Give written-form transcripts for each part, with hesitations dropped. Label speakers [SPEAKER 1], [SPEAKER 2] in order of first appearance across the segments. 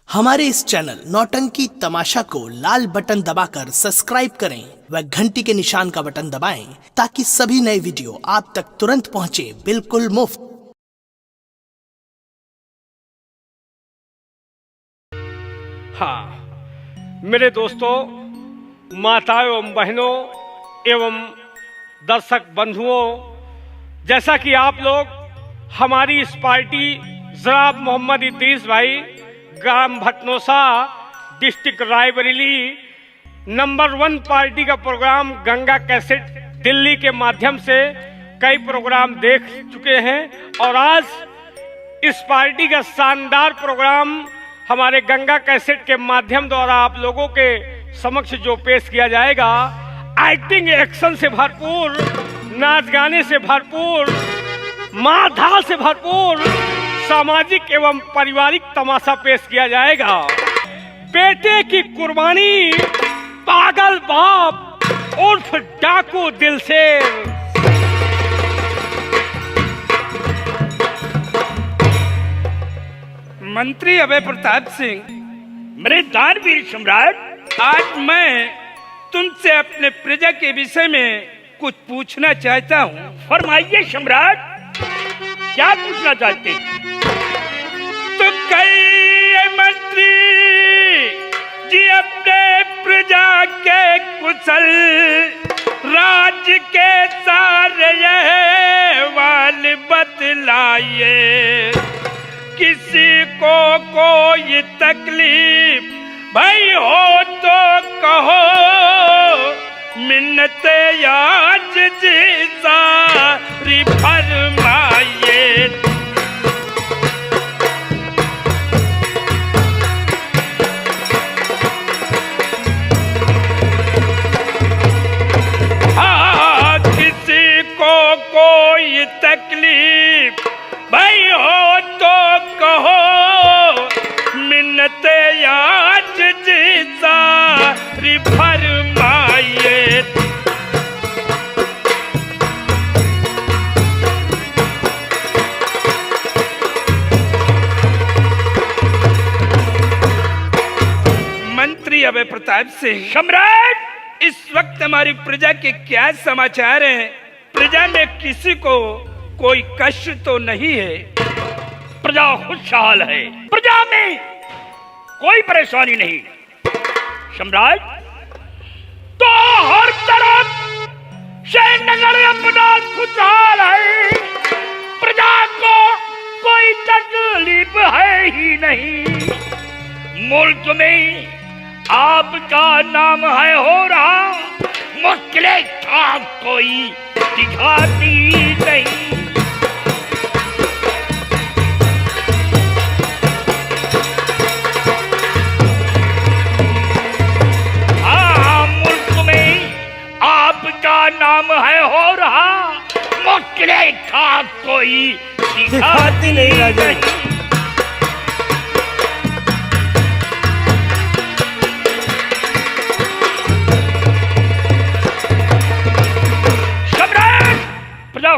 [SPEAKER 1] हमारे इस चैनल नौटंकी तमाशा को लाल बटन दबाकर सब्सक्राइब करें व घंटी के निशान का बटन दबाएं ताकि सभी नए वीडियो आप तक तुरंत पहुंचे बिल्कुल मुफ्त।
[SPEAKER 2] हाँ मेरे दोस्तों, माताओं एवं बहनों एवं दर्शक बंधुओं, जैसा कि आप लोग हमारी इस पार्टी जनाब मोहम्मद इद्रीस भाई ग्राम Bhatnosa district Raebareli number 1 party का प्रोग्राम गंगा कैसेट दिल्ली के माध्यम से कई प्रोग्राम देख चुके हैं और आज इस पार्टी का शानदार प्रोग्राम हमारे गंगा कैसेट के माध्यम द्वारा आप लोगों के समक्ष जो पेश किया जाएगा, एक्टिंग एक्शन से भरपूर, नाच गाने से भरपूर, मार धाड़ से भरपूर सामाजिक एवं पारिवारिक तमाशा पेश किया जाएगा। बेटे की कुर्बानी, पागल बाप उर्फ डाकू दिलशेर।
[SPEAKER 3] मंत्री अभय प्रताप सिंह,
[SPEAKER 2] मेरे दानवीर सम्राट,
[SPEAKER 3] आज मैं तुमसे अपने प्रजा के विषय में कुछ पूछना चाहता हूँ।
[SPEAKER 2] फरमाइए सम्राट, क्या पूछना चाहते हैं?
[SPEAKER 3] तो कई मंत्री जी अपने प्रजा के कुशल राज्य के सारे वाल बतलाइए, किसी को कोई तकलीफ भाई हो तो कहो, मिन्नते आज जी सारी फरमाइए। हाँ, किसी को कोई तकलीफ भाई हो तो कहो, मिन्नते आज जी सारी फरमाइए। मंत्री अभय प्रताप सिंह,
[SPEAKER 2] सम्राट,
[SPEAKER 3] इस वक्त हमारी प्रजा के क्या समाचार हैं? प्रजा में किसी को कोई कष्ट तो नहीं है?
[SPEAKER 2] प्रजा खुशहाल है, प्रजा में कोई परेशानी नहीं। सम्राट, तो हर तरफ श्रीनगर अपना खुशहाल है, प्रजा को कोई तकलीफ है ही नहीं। मुल्क में आपका नाम है हो रहा, मुश्किलें था कोई दिखाती नहीं। हाँ, मुल्क में आपका नाम है हो रहा, मुश्किलें था कोई दिखाती नहीं।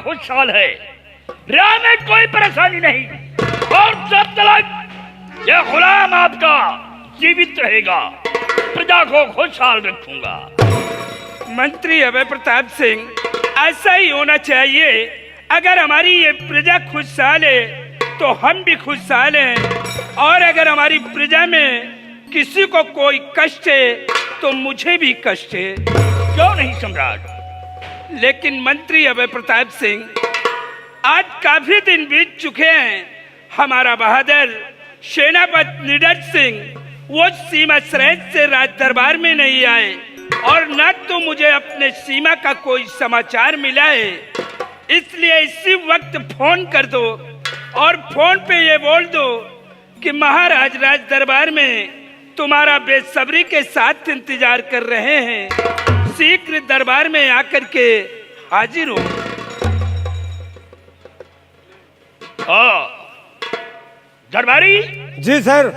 [SPEAKER 2] खुशहाल है, राह में कोई परेशानी नहीं और जब तक यह गुलाम आपका जीवित रहेगा, प्रजा को खुशहाल रखूंगा।
[SPEAKER 3] मंत्री अभय प्रताप सिंह, ऐसा ही होना चाहिए। अगर हमारी ये प्रजा खुशहाल है तो हम भी खुशहाल हैं, और अगर हमारी प्रजा में किसी को कोई कष्ट है तो मुझे भी कष्ट है।
[SPEAKER 2] क्यों नहीं सम्राट?
[SPEAKER 3] लेकिन मंत्री अभय प्रताप सिंह, आज काफी दिन बीत चुके हैं, हमारा बहादुर सेनापति निडर सिंह वो सीमा सरहद से राज दरबार में नहीं आए और न तो मुझे अपने सीमा का कोई समाचार मिला है। इसलिए इसी वक्त फोन कर दो और फोन पे ये बोल दो कि महाराज राज दरबार में तुम्हारा बेसब्री के साथ इंतजार कर रहे हैं, शीघ्र दरबार में आकर के हाजिर हो।
[SPEAKER 2] दरबारी
[SPEAKER 4] जी सर।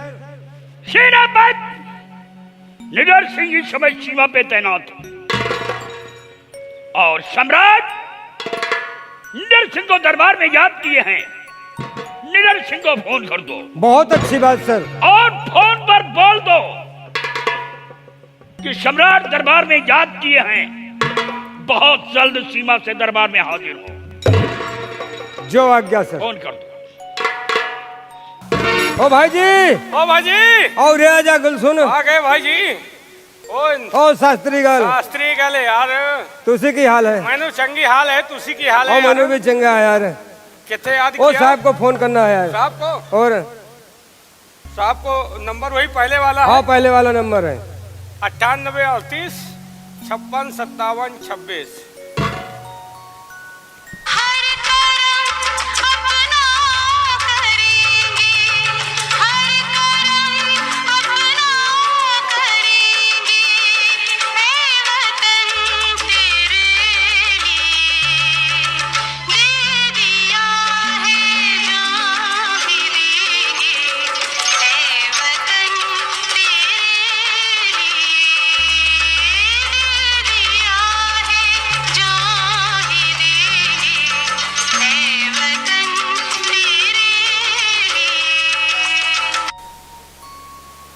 [SPEAKER 2] सेनापति निडर सिंह इस समय सीमा पे तैनात और सम्राट निडर सिंह को दरबार में याद किए हैं। निडर सिंह को फोन कर दो।
[SPEAKER 4] बहुत अच्छी बात सर।
[SPEAKER 2] और फोन
[SPEAKER 3] कि सम्राट दरबार में याद किए हैं, बहुत जल्द सीमा से दरबार में हाजिर हो।
[SPEAKER 4] जो आज्ञा सर।
[SPEAKER 3] फोन कर दो।
[SPEAKER 4] ओ भाई जी,
[SPEAKER 2] ओ भाजी
[SPEAKER 4] और रे आजा गुलसुन।
[SPEAKER 2] आ गए भाजी।
[SPEAKER 4] ओ शास्त्री गल,
[SPEAKER 2] शास्त्री गले यार,
[SPEAKER 4] तुसी की हाल है?
[SPEAKER 2] मैनू चंगी हाल है, तुसी की हाल है?
[SPEAKER 4] ओ मैनू भी चंगा है यार।
[SPEAKER 2] किथे याद
[SPEAKER 4] ओ
[SPEAKER 2] किया?
[SPEAKER 4] साहब को फोन करना है यार।
[SPEAKER 2] साहब को?
[SPEAKER 4] और
[SPEAKER 2] साहब को नंबर वही पहले वाला
[SPEAKER 4] हाँ
[SPEAKER 2] है,
[SPEAKER 4] पहले वाला नंबर है
[SPEAKER 2] 98 38 56 57 26।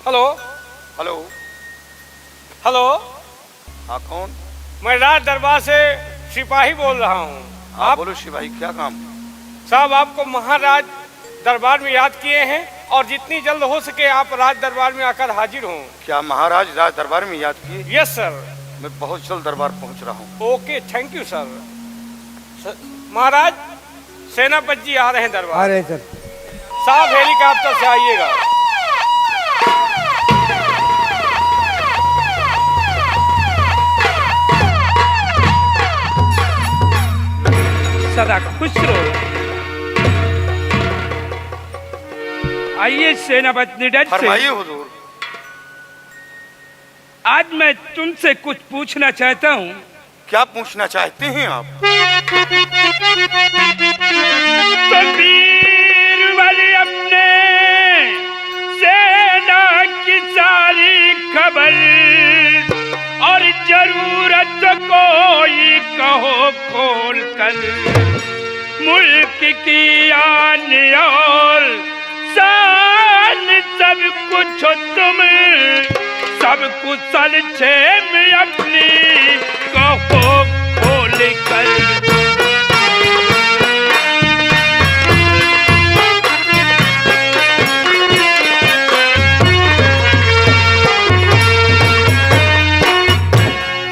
[SPEAKER 2] Hello
[SPEAKER 5] hello.
[SPEAKER 2] हेलो,
[SPEAKER 5] हाँ कौन?
[SPEAKER 2] मैं राज दरबार से सिपाही बोल रहा हूँ।
[SPEAKER 5] हाँ
[SPEAKER 2] आप
[SPEAKER 5] बोलो सिपाही, क्या काम?
[SPEAKER 2] साहब आपको महाराज दरबार में याद किए हैं और जितनी जल्द हो सके आप राज दरबार में आकर हाजिर हों।
[SPEAKER 5] क्या महाराज राज दरबार में याद किए?
[SPEAKER 2] Yes sir.
[SPEAKER 5] मैं बहुत जल्द दरबार पहुंच रहा हूँ।
[SPEAKER 2] Okay, thank you sir. महाराज सेनापति जी आ रहे हैं
[SPEAKER 4] आ
[SPEAKER 2] दरबार।
[SPEAKER 4] रहे हैं सर।
[SPEAKER 2] साहब हेलीकॉप्टर से आइएगा।
[SPEAKER 3] सदा खुश रहो। आइए सेनापति निडर सिंह,
[SPEAKER 5] फरमाइए हुजूर।
[SPEAKER 3] आज मैं तुमसे कुछ पूछना चाहता हूँ।
[SPEAKER 5] क्या पूछना चाहते हैं आप?
[SPEAKER 3] तो वीर वाली अपने सेना की सारी खबर और जरूरत कोई कहो खोल कर, मुल्क की आन और शान सब कुछ तुम सब कुशल क्षेम अपनी कहो खोल कर।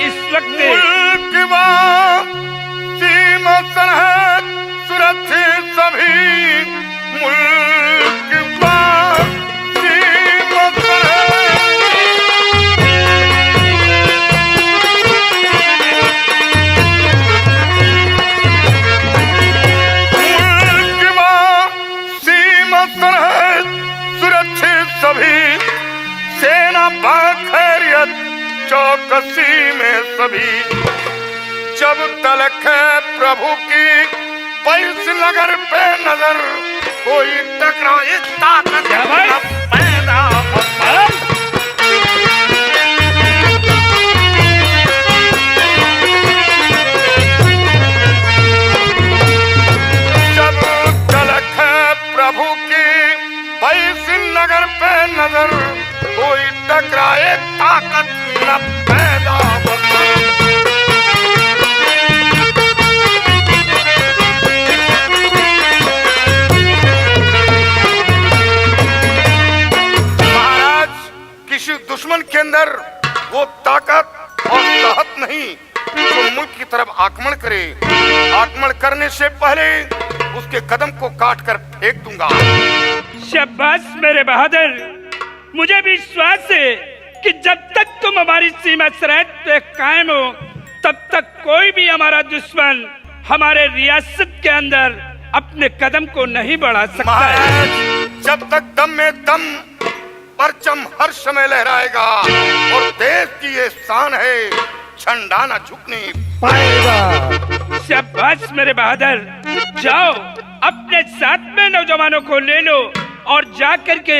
[SPEAKER 3] इस वक्त
[SPEAKER 5] सीमा सरहद सुरक्षित सभी, मुल्क सीमा सरहद सुरक्षित सभी, सेना बाखैरियत चौकसी में सभी। जब तलक है प्रभु की पैस नगर पे नजर, कोई टकराए ताकत न पैदा होता। जब तलक है प्रभु की पैस नगर पे नजर, कोई टकराए ताकत न पैदा होता। दुश्मन के अंदर वो ताकत और ताकत नहीं जो मुल्क की तरफ आक्रमण करे। आक्रमण करने से पहले उसके कदम को काट कर फेंक दूंगा।
[SPEAKER 3] शाबाश मेरे बहादुर, मुझे विश्वास है कि जब तक तुम हमारी सीमा सरहद पे कायम हो तब तक कोई भी हमारा दुश्मन हमारे रियासत के अंदर अपने कदम को नहीं बढ़ा सकता है।
[SPEAKER 5] जब तक दम में दम परचम हर समय लहराएगा और देश की ये शान है, झंडा न झुकने
[SPEAKER 4] पाएगा।
[SPEAKER 3] शाबाश मेरे बहादुर, जाओ अपने साथ में नौजवानों को ले लो और जा करके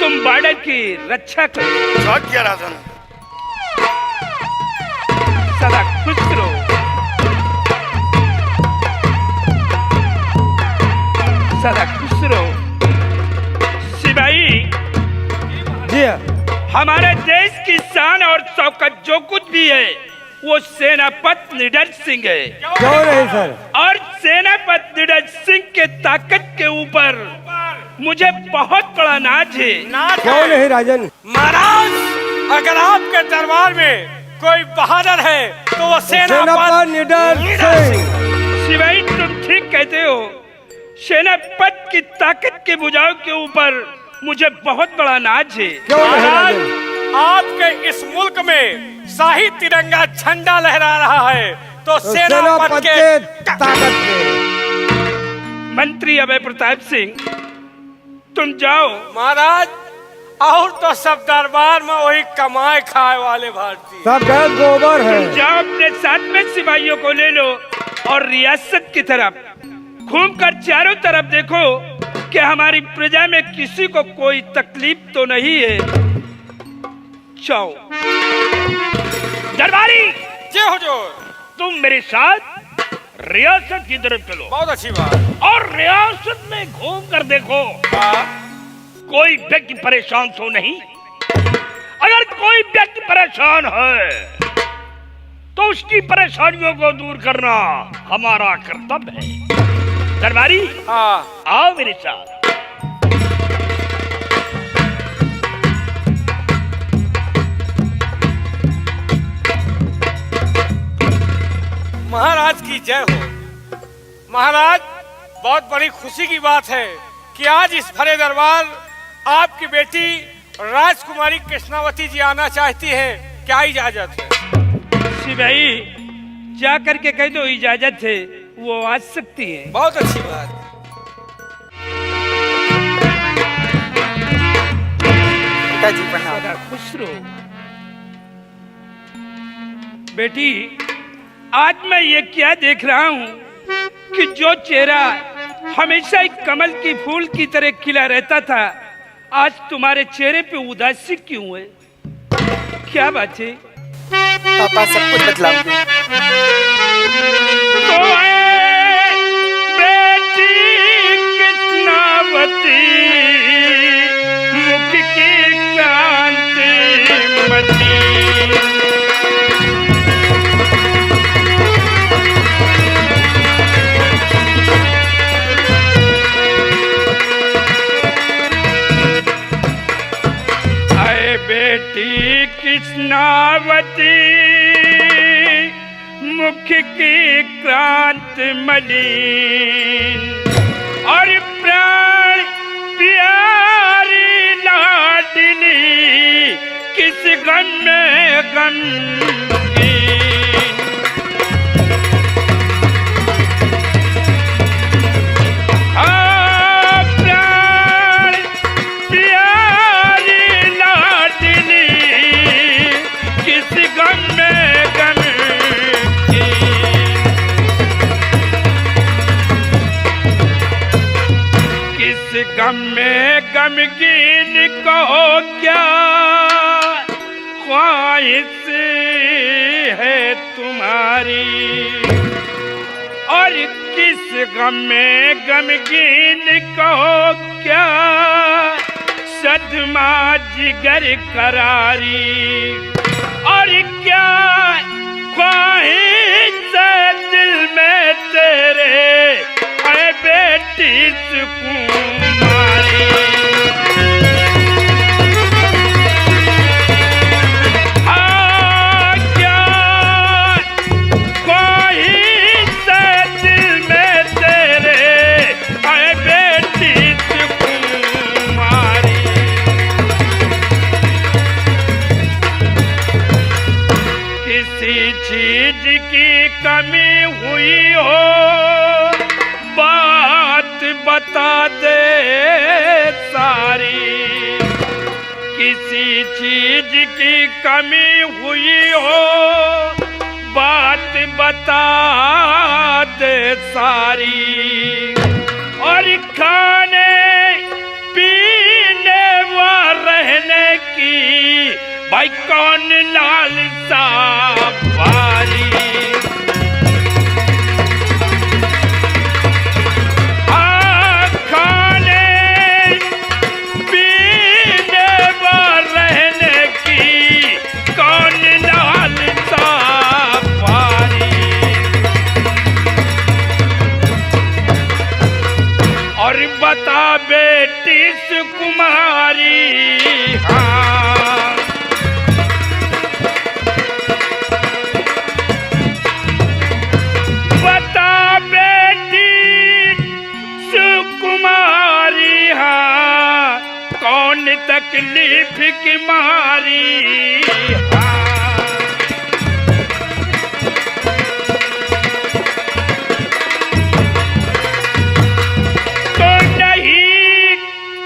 [SPEAKER 3] तुम बॉर्डर की रक्षा करो।
[SPEAKER 5] भाग्य राजन।
[SPEAKER 3] सदा खुश रहो। सदा खुश रहो। सिपाही
[SPEAKER 4] जी
[SPEAKER 3] हमारे देश की शान और शौकत जो कुछ भी है वो सेनापति निडर सिंह है।
[SPEAKER 4] क्यों नहीं सर?
[SPEAKER 3] और सेनापति निडर सिंह के ताकत के ऊपर मुझे बहुत बड़ा नाज है।
[SPEAKER 4] क्यों नहीं राजन?
[SPEAKER 6] महाराज, अगर आपके दरबार में कोई बहादुर है तो वो
[SPEAKER 4] सेनापति निडर सिंह।
[SPEAKER 3] शिवाई, तुम ठीक कहते हो। सेनापति की ताकत के बुझाव के ऊपर मुझे बहुत बड़ा नाज है।
[SPEAKER 4] क्यों नहीं
[SPEAKER 6] महाराज,
[SPEAKER 4] राजन?
[SPEAKER 6] आपके इस मुल्क में शाही तिरंगा झंडा लहरा रहा है तो सेनापति
[SPEAKER 4] सेनापति
[SPEAKER 6] के
[SPEAKER 4] के ताकत में।
[SPEAKER 3] मंत्री अभय प्रताप सिंह, तुम जाओ।
[SPEAKER 6] महाराज, और तो सब दरबार में वही कमाए खाए वाले भारतीय।
[SPEAKER 4] सब गैस गोबर है।
[SPEAKER 3] तुम जाओ, अपने साथ में सिपाहियों को ले लो और रियासत की तरफ घूमकर चारों तरफ देखो कि हमारी प्रजा में किसी को कोई तकलीफ तो नहीं है। जाओ। दरबारी
[SPEAKER 6] जय हुजूर।
[SPEAKER 3] तुम मेरे साथ रियासत की तरफ चलो
[SPEAKER 6] बहुत अच्छी बात।
[SPEAKER 3] और रियासत में घूम कर देखो कोई व्यक्ति परेशान तो नहीं। अगर कोई व्यक्ति परेशान है तो उसकी परेशानियों को दूर करना हमारा कर्तव्य है। दरबारी,
[SPEAKER 6] हाँ,
[SPEAKER 3] आओ मेरे साथ।
[SPEAKER 6] महाराज की जय हो। महाराज, बहुत बड़ी खुशी की बात है कि आज इस भरे दरबार आपकी बेटी राजकुमारी कृष्णावती जी आना चाहती हैं। क्या इजाजत है?
[SPEAKER 3] सिपाही, जा करके कह दो इजाजत है, वो आ सकती है।
[SPEAKER 6] बहुत अच्छी बात। पिताजी प्रणाम।
[SPEAKER 3] सदा खुश रहो। बेटी, आज मैं ये क्या देख रहा हूँ कि जो चेहरा हमेशा एक कमल की फूल की तरह खिला रहता था, आज तुम्हारे चेहरे पे उदासी क्यों है? क्या बात है?
[SPEAKER 6] पापा सब कुछ बतलाओगे।
[SPEAKER 3] तो बेटी कृष्णावती, मुख की कांति मती। बेटी कृष्णावती, मुख की क्रांत मलिन और प्राण प्यारी लाडली, किस गम में गमगीन। गम में गमगीन कहो क्या ख्वाहिश है तुम्हारी, और किस गम में गमगीन कहो क्या सदमा जिगर करारी, और क्या ख्वाहिश है दिल में तेरे ऐ बेटी सुकुमारी। हाँ, क्या ख्वाहिश है दिल में तेरे ऐ बेटी सुकुमारी। किसी चीज की कमी हुई हो बात बता दे सारी, किसी चीज की कमी हुई हो बात बता दे सारी, और खाने पीने व रहने की भाई कौन लालसा भारी। खाने पीने व रहने फिक मारी। हाँ। तो नहीं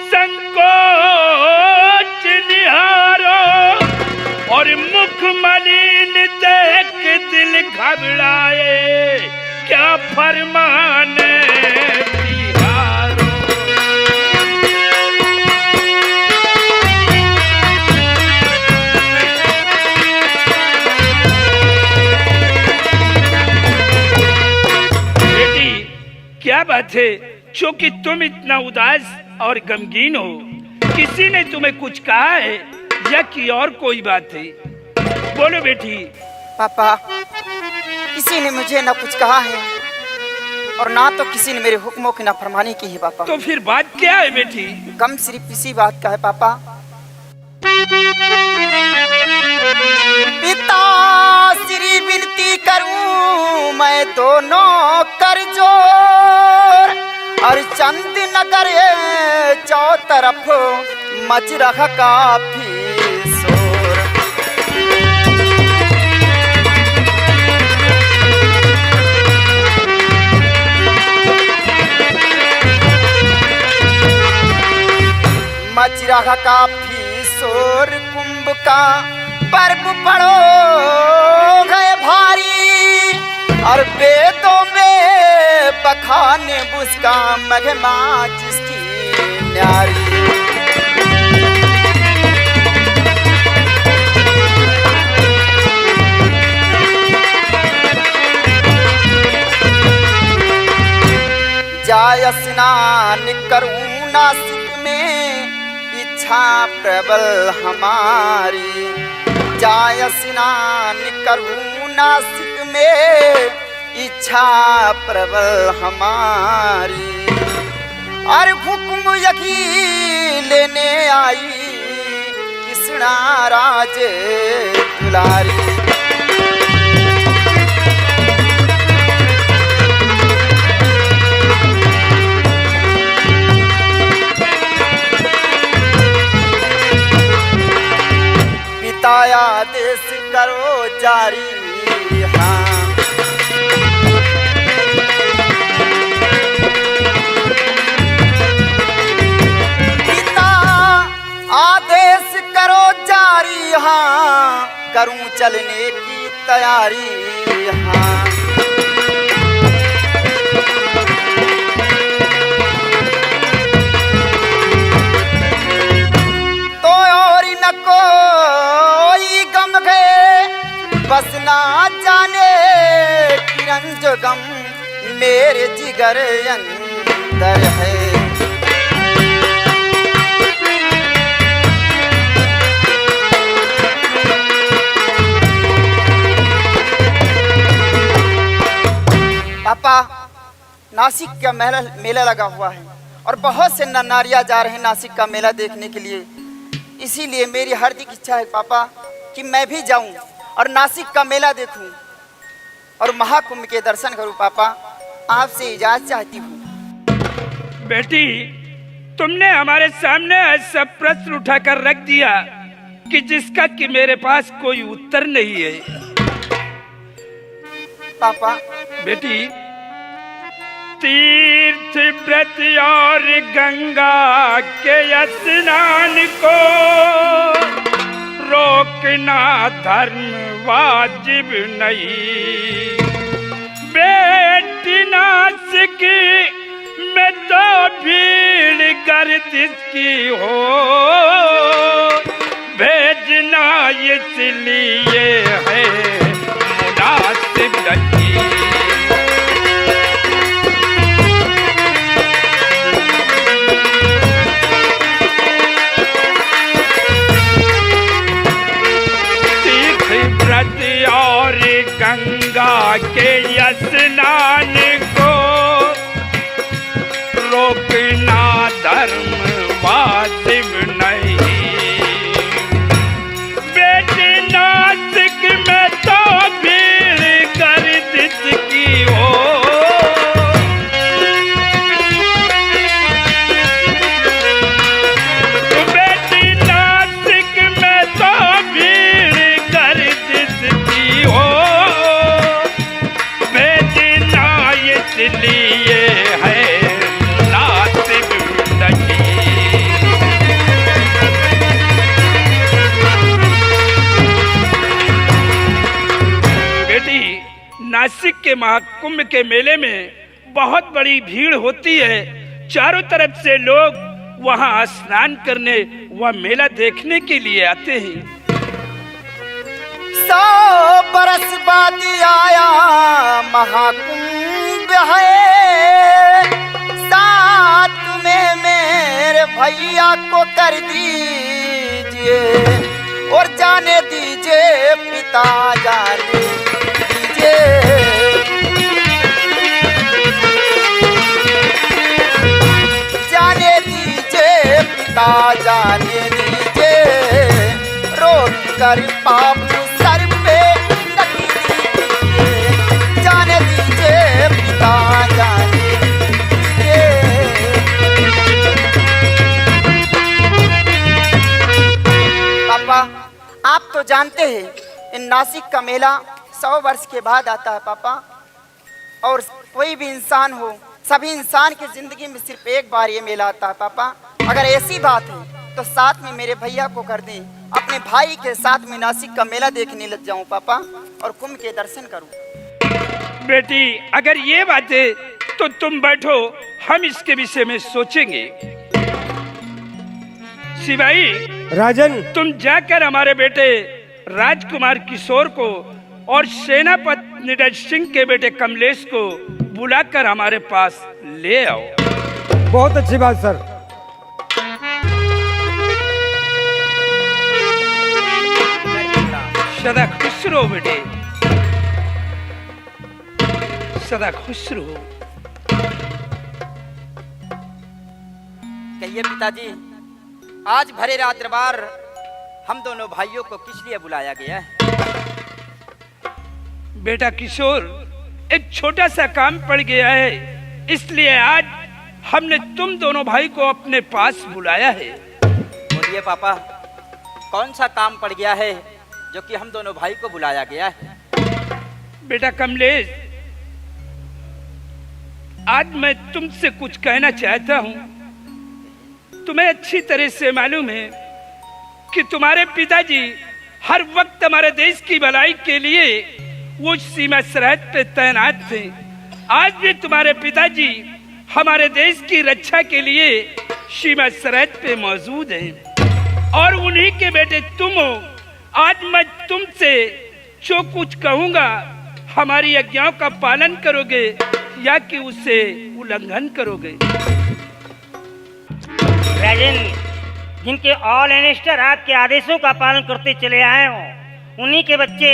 [SPEAKER 3] संकोच निहारो और मुख मलिन देख दिल घबराए, क्या फरमान तिहारो। बेटी क्या बात है क्योंकि तुम इतना उदास और गमगीन हो? किसी ने तुम्हें कुछ कहा है या कि और कोई बात है? बोलो बेटी।
[SPEAKER 7] पापा, किसी ने मुझे ना कुछ कहा है और ना तो किसी ने मेरे हुक्मों की नाफरमानी की है पापा।
[SPEAKER 3] तो फिर बात क्या है बेटी?
[SPEAKER 7] गम सिर्फ इसी बात का है पापा। पिता श्री विनती करूं मैं दोनों कर जोर, और चंद नगर चौतरफ मच रहा काफी शोर। मच रहा काफी शोर, कुंभ का पर्व पड़ो गए भारी, और वेदों में बखाने बुसका महिमा जिसकी न्यारी। जाय स्नान करूं नासिक में इच्छा प्रबल हमारी, जाय स्नान करूं नासिक में इच्छा प्रबल हमारी, और हुक्म यही लेने आई कृष्णा राज दुलारी। आदेश करो जारी। हाँ। पिता आदेश करो जारी, हाँ करूं चलने की तैयारी। हाँ। तो और न कोई गम गए बस ना जाने किरण जो गम मेरे जिगर अंदर है। पापा, नासिक का मेला लगा हुआ है और बहुत से नारियां जा रहे हैं नासिक का मेला देखने के लिए। इसीलिए मेरी हार्दिक इच्छा है पापा कि मैं भी जाऊं और नासिक का मेला देखूं और महाकुंभ के दर्शन करूं। पापा, आपसे इजाजत चाहती हूं।
[SPEAKER 3] बेटी, तुमने हमारे सामने ऐसा प्रश्न उठाकर रख दिया कि जिसका कि मेरे पास कोई उत्तर नहीं है।
[SPEAKER 7] पापा,
[SPEAKER 3] बेटी, तीर्थ व्रत और गंगा के स्नान को रोकना धर्म वाजिब नहीं। बेटी नासिक में तो भीड़ गर्दिश की हो, भेजना इसलिए है मुनासिब नहीं। और गंगा के स्नान को रोकना धर्म वाजिब नहीं। बेटी नासिक में तो भीड़ गर्दिश की हो, बेटी नासिक नासिक के महाकुंभ के मेले में बहुत बड़ी भीड़ होती है। चारों तरफ से लोग वहां स्नान करने व मेला देखने के लिए आते हैं।
[SPEAKER 7] 100 बरस बाद आया महाकुंभ है, साथ में मेरे भैया को कर दीजिए और जाने दीजिए पिता, जाने दीजिए। जाने दीजिए पिता, जाने दीजिए, रोक कर पाप सर पे रख दीजिए। जाने दीजिए पिता, जाने दीजिए। पापा, आप तो जानते हैं इन नासिक का मेला 100 वर्ष के बाद आता है पापा। और कोई भी इंसान हो, सभी इंसान की जिंदगी में सिर्फ एक बार ये मेला आता है पापा। अगर ऐसी बात है तो साथ में मेरे भैया को कर दें, अपने भाई के साथ में नासिक का मेला देखने लग जाऊं पापा, और कुंभ के दर्शन करूं।
[SPEAKER 3] बेटी, अगर ये बात है तो तुम बैठो, हम इसके विषय में सोचेंगे। शिवाई,
[SPEAKER 4] राजन,
[SPEAKER 3] तुम जाकर हमारे बेटे राजकुमार किशोर को और सेनापति निडर सिंह के बेटे कमलेश को बुलाकर हमारे पास ले आओ।
[SPEAKER 4] बहुत अच्छी बात सर।
[SPEAKER 3] सदा खुश रहो बेटे, सदा खुश रहो।
[SPEAKER 7] कहिए पिताजी, आज भरे रात दरबार हम दोनों भाइयों को किस लिए बुलाया गया है?
[SPEAKER 3] बेटा किशोर, एक छोटा सा काम पड़ गया है, इसलिए आज हमने तुम दोनों भाई को अपने पास बुलाया है।
[SPEAKER 7] बोलिए पापा, कौन सा काम पड़ गया है जो कि हम दोनों भाई को बुलाया गया है?
[SPEAKER 3] बेटा कमलेश, आज मैं तुमसे कुछ कहना चाहता हूँ। तुम्हें अच्छी तरह से मालूम है कि तुम्हारे पिताजी हर वक्त हमारे देश की भलाई के लिए वो सीमा सरहद पे तैनात थे। आज भी तुम्हारे पिताजी हमारे देश की रक्षा के लिए सीमा सरहद पे मौजूद हैं और उन्हीं के बेटे तुम हो। आज मैं तुमसे जो कुछ कहूँगा, हमारी आज्ञाओं का पालन करोगे या कि उसे उल्लंघन करोगे?
[SPEAKER 8] राजन, जिनके ऑल एनेस्टर आपके आदेशों का पालन करते चले आए हो, उन्हीं के बच्चे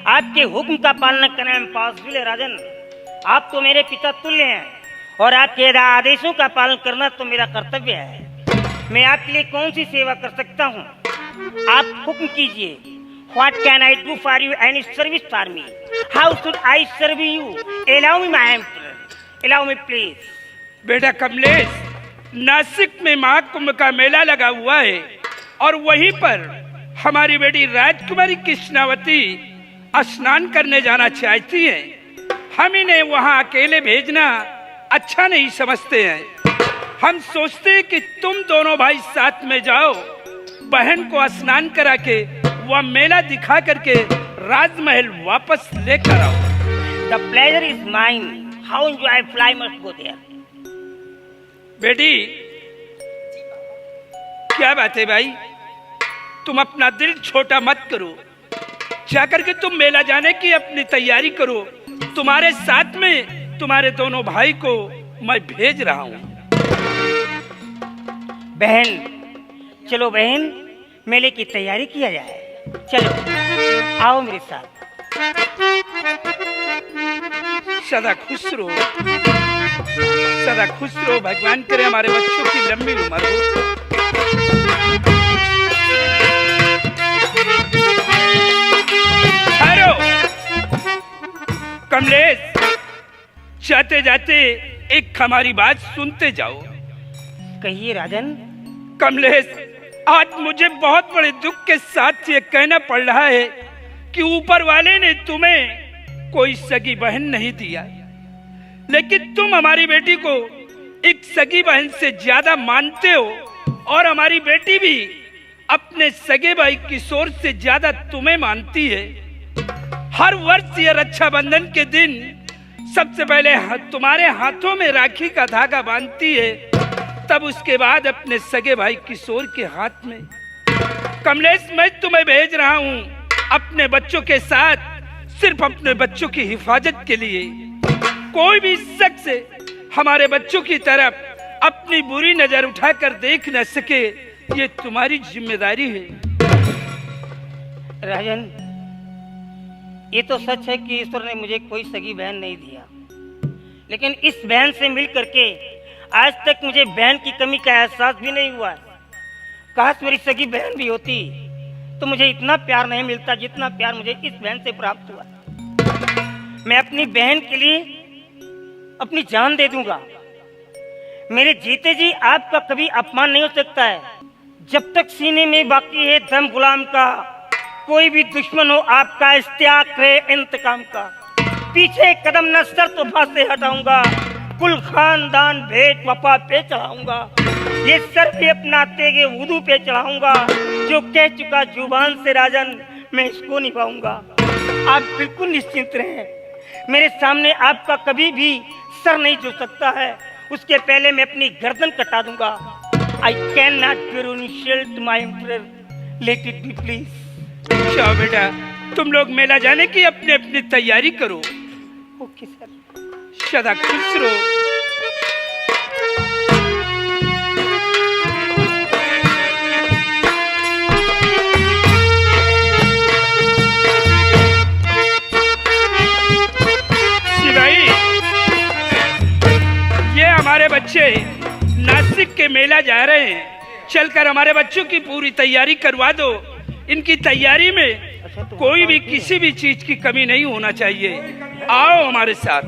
[SPEAKER 8] आपके हुक्म का पालन करने में पॉसिबल है। राजन, आप तो मेरे पिता तुल्य हैं और आपके आदेशों का पालन करना तो मेरा कर्तव्य है। मैं आपके लिए कौन सी सेवा कर सकता हूँ? आप हुक्म कीजिए। What can I do for you? Any service for me? How should I serve you? Allow me, my emperor. Allow me, please.
[SPEAKER 3] बेटा कमलेश, नासिक में महाकुंभ का मेला लगा हुआ है और वहीं पर हमारी बेटी राजकुमारी कृष्णावती स्नान करने जाना चाहती है। हम इन्हें वहां अकेले भेजना अच्छा नहीं समझते हैं। हम सोचते हैं कि तुम दोनों भाई साथ में जाओ, बहन को स्नान करा के वह मेला दिखा करके राजमहल वापस लेकर आओ।
[SPEAKER 8] The pleasure is mine. How enjoyable I must go there.
[SPEAKER 3] बेटी, क्या बात है भाई, तुम अपना दिल छोटा मत करो, जाकर के तुम मेला जाने की अपनी तैयारी करो। तुम्हारे साथ में तुम्हारे दोनों भाई को मैं भेज रहा हूँ।
[SPEAKER 8] बहन, चलो बहन, मेले की तैयारी किया जाए। चलो, आओ मेरे साथ।
[SPEAKER 3] सदा खुश रहो, सदा खुश रहो। भगवान करे हमारे बच्चों की लंबी उम्र हो। ठहरो कमलेश, जाते जाते एक हमारी बात सुनते जाओ।
[SPEAKER 8] कहिए राजन।
[SPEAKER 3] कमलेश, आज मुझे बहुत बड़े दुख के साथ ये कहना पड़ रहा है कि ऊपर वाले ने तुम्हें कोई सगी बहन नहीं दिया, लेकिन तुम हमारी बेटी को एक सगी बहन से ज्यादा मानते हो और हमारी बेटी भी अपने सगे भाई किशोर से ज्यादा तुम्हें मानती है। हर वर्ष ये रक्षाबंधन के दिन सबसे पहले तुम्हारे हाथों में राखी का धागा बांधती है, तब उसके बाद अपने सगे भाई किशोर के हाथ में। कमलेश, मैं तुम्हें भेज रहा हूँ अपने बच्चों के साथ, सिर्फ अपने बच्चों की हिफाजत के लिए। कोई भी शख्स हमारे बच्चों की तरफ अपनी बुरी नजर उठाकर देख न सके, ये तुम्हारी जिम्मेदारी है।
[SPEAKER 8] राजन, ये तो सच है कि ईश्वर ने मुझे कोई सगी बहन नहीं दिया, लेकिन इस बहन से मिल करके आज तक मुझे बहन की कमी का एहसास भी नहीं हुआ है। काश मेरी सगी बहन भी होती तो मुझे इतना प्यार नहीं मिलता जितना प्यार मुझे इस बहन से प्राप्त हुआ। मैं अपनी बहन के लिए अपनी जान दे दूंगा। मेरे जीते जी आपका कभी अपमान नहीं हो सकता है। जब तक सीने में बाकी है दम गुलाम का, कोई भी दुश्मन हो आपका इस्तेयाक है इंतकाम का। पीछे कदम न सर तो से हटाऊंगा, कुल खानदान भेंट वफा पे चढ़ाऊंगा। ये सर भी अपना तेगे वुदू पे चढ़ाऊंगा, जो कह चुका जुबान से राजन मैं इसको निभाऊंगा। आप बिल्कुल निश्चिंत रहें, मेरे सामने आपका कभी भी सर नहीं झुक सकता है। उसके पहले मैं अपनी गर्दन कटा दूंगा। I cannot bear insult to my emperor. Let it be please.
[SPEAKER 3] जाओ बेटा, तुम लोग मेला जाने की अपनी अपनी तैयारी करो।
[SPEAKER 8] Okay sir.
[SPEAKER 3] सदा खुश रहो। शिवाई, ये हमारे बच्चे नासिक के मेला जा रहे हैं, चलकर हमारे बच्चों की पूरी तैयारी करवा दो। इनकी तैयारी में कोई भी किसी भी चीज की कमी नहीं होना चाहिए। आओ हमारे साथ।